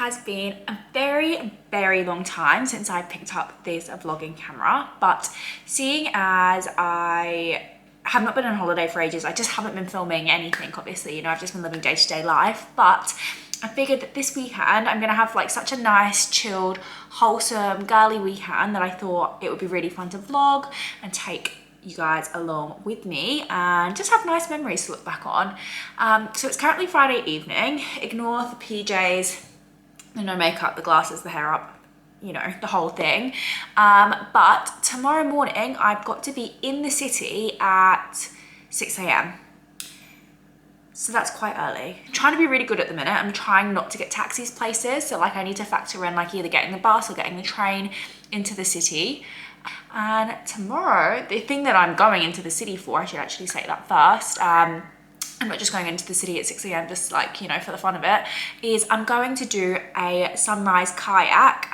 has been a very, very long time since I picked up this vlogging camera, but seeing as I have not been on holiday for ages, I just haven't been filming anything, obviously, you know, I've just been living day-to-day life, but I figured that this weekend I'm gonna have like such a nice, chilled, wholesome, girly weekend that I thought it would be really fun to vlog and take you guys along with me and just have nice memories to look back on. So it's currently Friday evening. Ignore the PJs, the no makeup, the glasses, the hair up, you know, the whole thing. But tomorrow morning I've got to be in the city at 6 a.m. So that's quite early. I'm trying to be really good at the minute. I'm trying not to get taxis places. So like I need to factor in like either getting the bus or getting the train into the city. And tomorrow, the thing that I'm going into the city for, I should actually say that first, I'm not just going into the city at 6 a.m. just like, you know, for the fun of it, is I'm going to do a sunrise kayak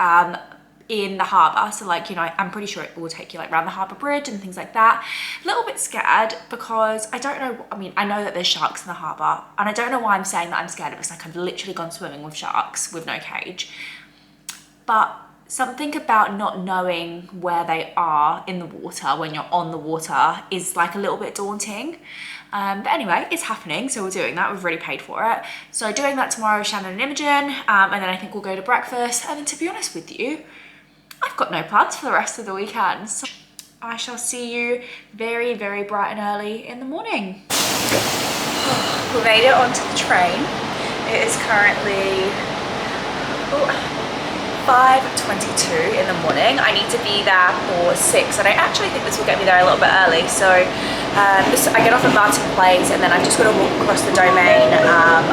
in the harbour. So like, you know, I'm pretty sure it will take you like around the harbour bridge and things like that. A little bit scared because I don't know, I mean, I know that there's sharks in the harbour and I don't know why I'm saying that I'm scared of it. It's like I've literally gone swimming with sharks with no cage. But something about not knowing where they are in the water when you're on the water is like a little bit daunting. But anyway, it's happening, so we're doing that. We've already paid for it. So doing that tomorrow with Shannon and Imogen, and then I think we'll go to breakfast. And then to be honest with you, I've got no plans for the rest of the weekend. So I shall see you very, very bright and early in the morning. We made it onto the train. It is currently 5:22 in the morning. I need to be there for 6 and I actually think this will get me there a little bit early. So I get off at Martin Place and then I've just got to walk across the domain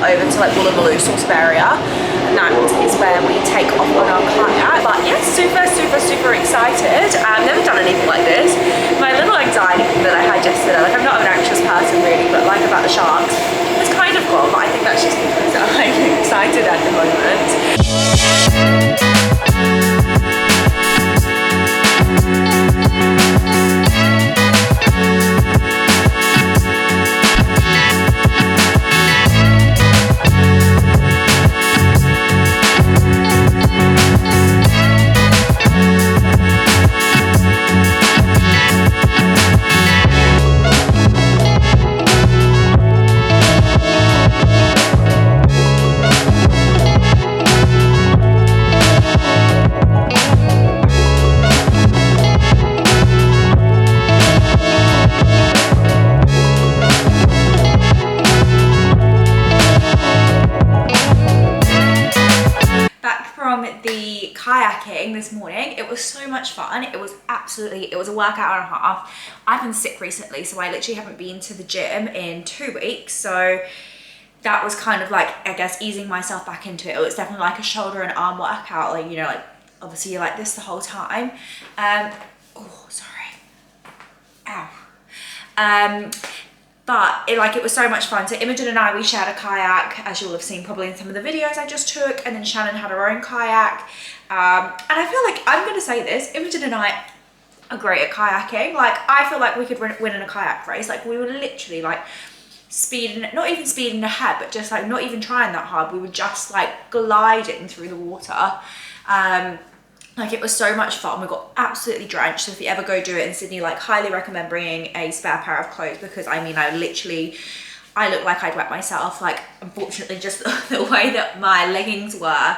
over to like Woolloomooloo sort of area, and that is where we take off on our kayak. But yes, super, super, super excited. I've never done anything like this. My little anxiety that I had yesterday, like I'm not an anxious person really, but like about the sharks, it's kind of gone, but I think that's just because I'm excited at the moment. The kayaking this morning, it was so much fun. It was a workout and a half. I've been sick recently, so I literally haven't been to the gym in 2 weeks, so that was kind of like, I guess, easing myself back into it. It was definitely like a shoulder and arm workout, like, you know, like obviously you're like this the whole time. Oh, sorry, ow. But it was so much fun. So Imogen and I, we shared a kayak, as you'll have seen probably in some of the videos I just took, and then Shannon had her own kayak. And I feel like, I'm gonna say this, Imogen and I are great at kayaking. Like, I feel like we could win in a kayak race. Like, we were literally like speeding, not even speeding ahead, but just like not even trying that hard. We were just like gliding through the water. Like, it was so much fun. We got absolutely drenched. So if you ever go do it in Sydney, like, highly recommend bringing a spare pair of clothes, because I mean, I looked like I'd wet myself. Like, unfortunately, just the way that my leggings were,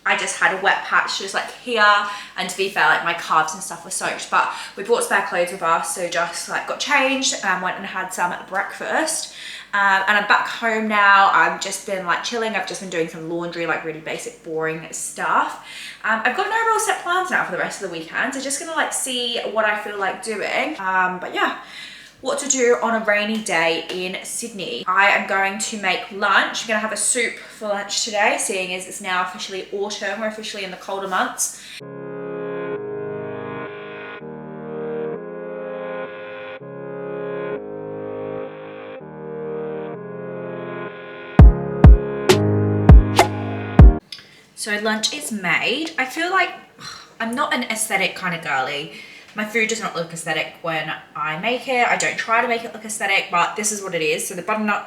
I just had a wet patch just like here, and to be fair, like my calves and stuff were soaked. But we brought spare clothes with us, so just like got changed and went and had some at breakfast. And I'm back home now. I've just been like chilling. I've just been doing some laundry, like really basic, boring stuff. I've got no real set plans now for the rest of the weekend. So just gonna like see what I feel like doing. But yeah, what to do on a rainy day in Sydney. I am going to make lunch. I'm gonna have a soup for lunch today, seeing as it's now officially autumn. We're officially in the colder months. So lunch is made. I feel like I'm not an aesthetic kind of girly. My food does not look aesthetic when I make it. I don't try to make it look aesthetic, but this is what it is. So the butternut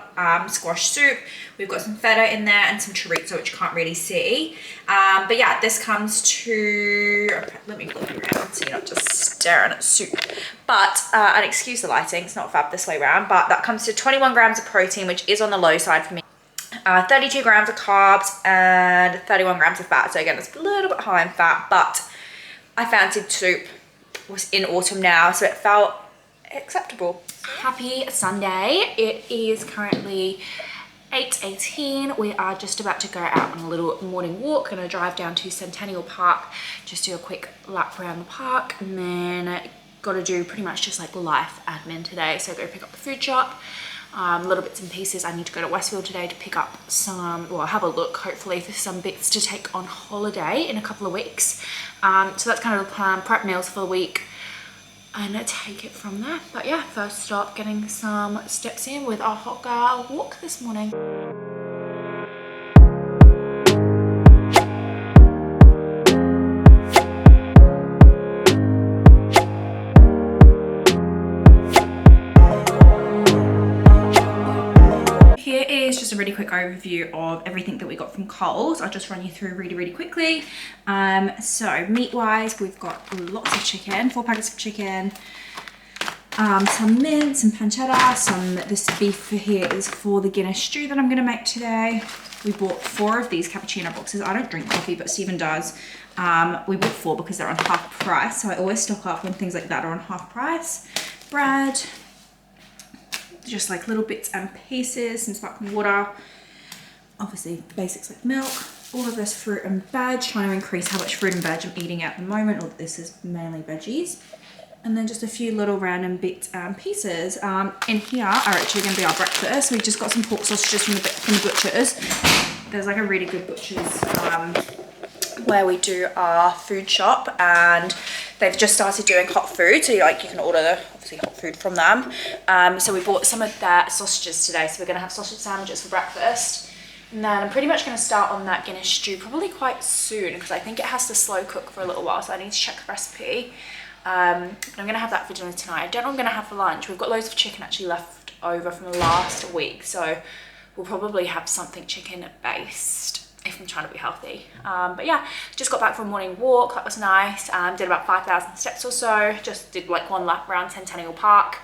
squash soup, we've got some feta in there and some chorizo, which you can't really see. But yeah, this comes to, let me look around so you're not just staring at soup. But, and excuse the lighting, it's not fab this way around, but that comes to 21 grams of protein, which is on the low side for me. 32 grams of carbs and 31 grams of fat. So again, it's a little bit high in fat, but I fancied soup. Was in autumn now, so it felt acceptable. Happy Sunday. It is currently 8:18. We are just about to go out on a little morning walk. Gonna drive down to Centennial Park, just do a quick lap around the park, and then gotta do pretty much just like life admin today. So go pick up the food shop, little bits and pieces. I need to go to Westfield today to pick up some, well, have a look hopefully for some bits to take on holiday in a couple of weeks. So that's kind of the plan, prep meals for the week and take it from there. But yeah, first stop, getting some steps in with our hot girl walk this morning. Here is just a really quick overview of everything that we got from Coles. I'll just run you through really quickly. So meat wise, we've got lots of chicken, 4 packets of chicken, some mince, some pancetta, this beef here is for the Guinness stew that I'm gonna make today. We bought 4 of these cappuccino boxes. I don't drink coffee, but Stephen does. We bought 4 because they're on half price. So I always stock up when things like that are on half price. Bread, just like little bits and pieces, some sparkling water, obviously basics like milk, all of this fruit and veg, trying to increase how much fruit and veg I'm eating at the moment, or this is mainly veggies. And then just a few little random bits and pieces. In here are actually going to be our breakfast. We just got some pork sausages from the butchers. There's like a really good butcher's where we do our food shop, and they've just started doing hot food, so you can order obviously hot food from them. So we bought some of their sausages today, so we're gonna have sausage sandwiches for breakfast, and then I'm pretty much gonna start on that Guinness stew probably quite soon, because I think it has to slow cook for a little while, so I need to check the recipe. But I'm gonna have that for dinner tonight. I don't know what I'm gonna have for lunch. We've got loads of chicken actually left over from last week, so we'll probably have something chicken based if I'm trying to be healthy. But yeah, just got back from a morning walk. That was nice. Did about 5,000 steps or so. Just did like 1 lap around Centennial Park.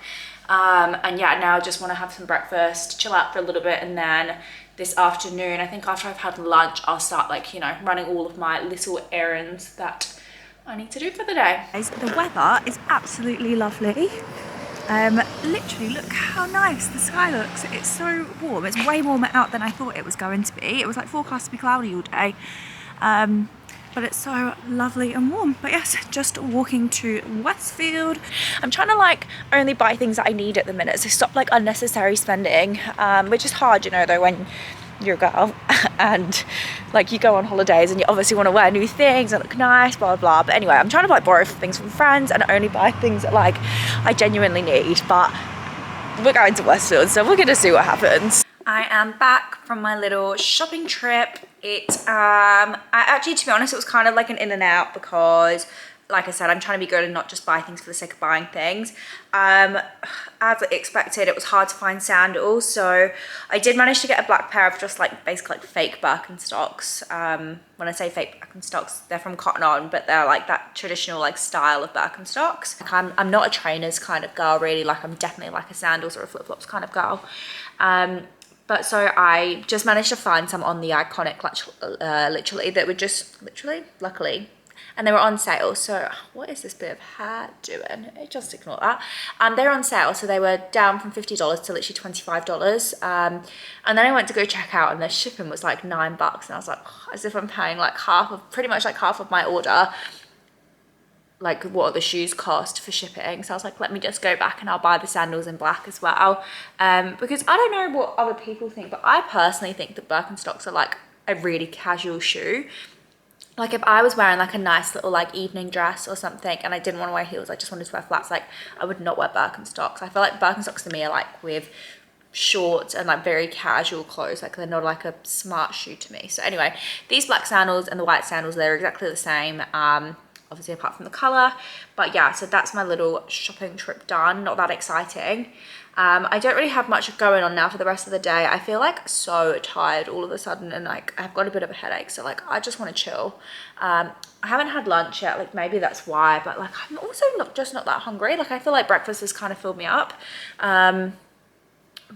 And yeah, now I just want to have some breakfast, chill out for a little bit, and then this afternoon, I think after I've had lunch, I'll start running all of my little errands that I need to do for the day. The weather is absolutely lovely. Literally look how nice the sky looks. It's so warm. It's way warmer out than I thought it was going to be. It was like forecast to be cloudy all day, but it's so lovely and warm. But yes, just walking to Westfield. I'm trying to only buy things that I need at the minute, so stop unnecessary spending, which is hard, though, when you're a girl and you go on holidays and you obviously want to wear new things and look nice, blah blah. But anyway, I'm trying to borrow things from friends and only buy things that I genuinely need. But we're going to Westfield, so we're gonna see what happens. I am back from my little shopping trip. I actually, to be honest, it was kind of like an in and out, because like I said, I'm trying to be good and not just buy things for the sake of buying things. As I expected, it was hard to find sandals, so I did manage to get a black pair of just basically fake Birkenstocks. When I say fake Birkenstocks, they're from Cotton On, but they're that traditional style of Birkenstocks. I'm not a trainers kind of girl really. I'm definitely a sandals or a flip-flops kind of girl. But so I just managed to find some on the Iconic, literally, that were just luckily. And they were on sale. So what is this bit of hair doing? Just ignore that. They're on sale, so they were down from $50 to literally $25. And then I went to go check out, and the shipping was $9, and I was as if I'm paying pretty much half of my order, what the shoes cost for shipping. So I was let me just go back and I'll buy the sandals in black as well. Because I don't know what other people think, but I personally think that Birkenstocks are a really casual shoe. If I was wearing a nice little evening dress or something and I didn't want to wear heels, I just wanted to wear flats, I would not wear Birkenstocks. I feel Birkenstocks to me are with shorts and very casual clothes. They're not a smart shoe to me. So anyway, these black sandals and the white sandals, they're exactly the same. obviously apart from the color. But yeah, so that's my little shopping trip done. Not that exciting. I don't really have much going on now for the rest of the day. I feel like so tired all of a sudden, and like I've got a bit of a headache, so like I just want to chill. I haven't had lunch yet, like maybe that's why, but like I'm also not that hungry. Like I feel like breakfast has kind of filled me up.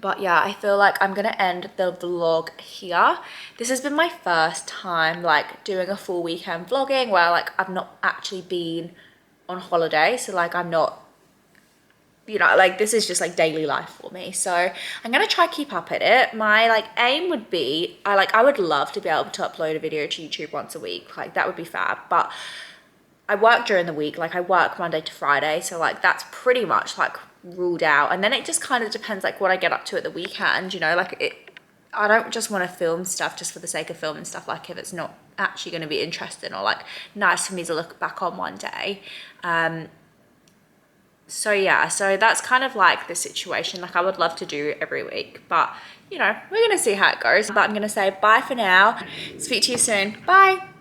But yeah, I feel like I'm gonna end the vlog here. This has been my first time like doing a full weekend vlogging where like I've not actually been on holiday, so like I'm not, you know, like this is just like daily life for me. So I'm gonna try keep up at it. My like aim would be, I would love to be able to upload a video to YouTube once a week. Like that would be fab. But I work during the week, like I work Monday to Friday. So like that's pretty much like ruled out. And then it just kind of depends like what I get up to at the weekend, you know, I don't just want to film stuff just for the sake of filming stuff, like if it's not actually going to be interesting or like nice for me to look back on one day. So yeah, so that's kind of like the situation. Like I would love to do every week, but you know, we're gonna see how it goes. But I'm gonna say bye for now. Speak to you soon. Bye.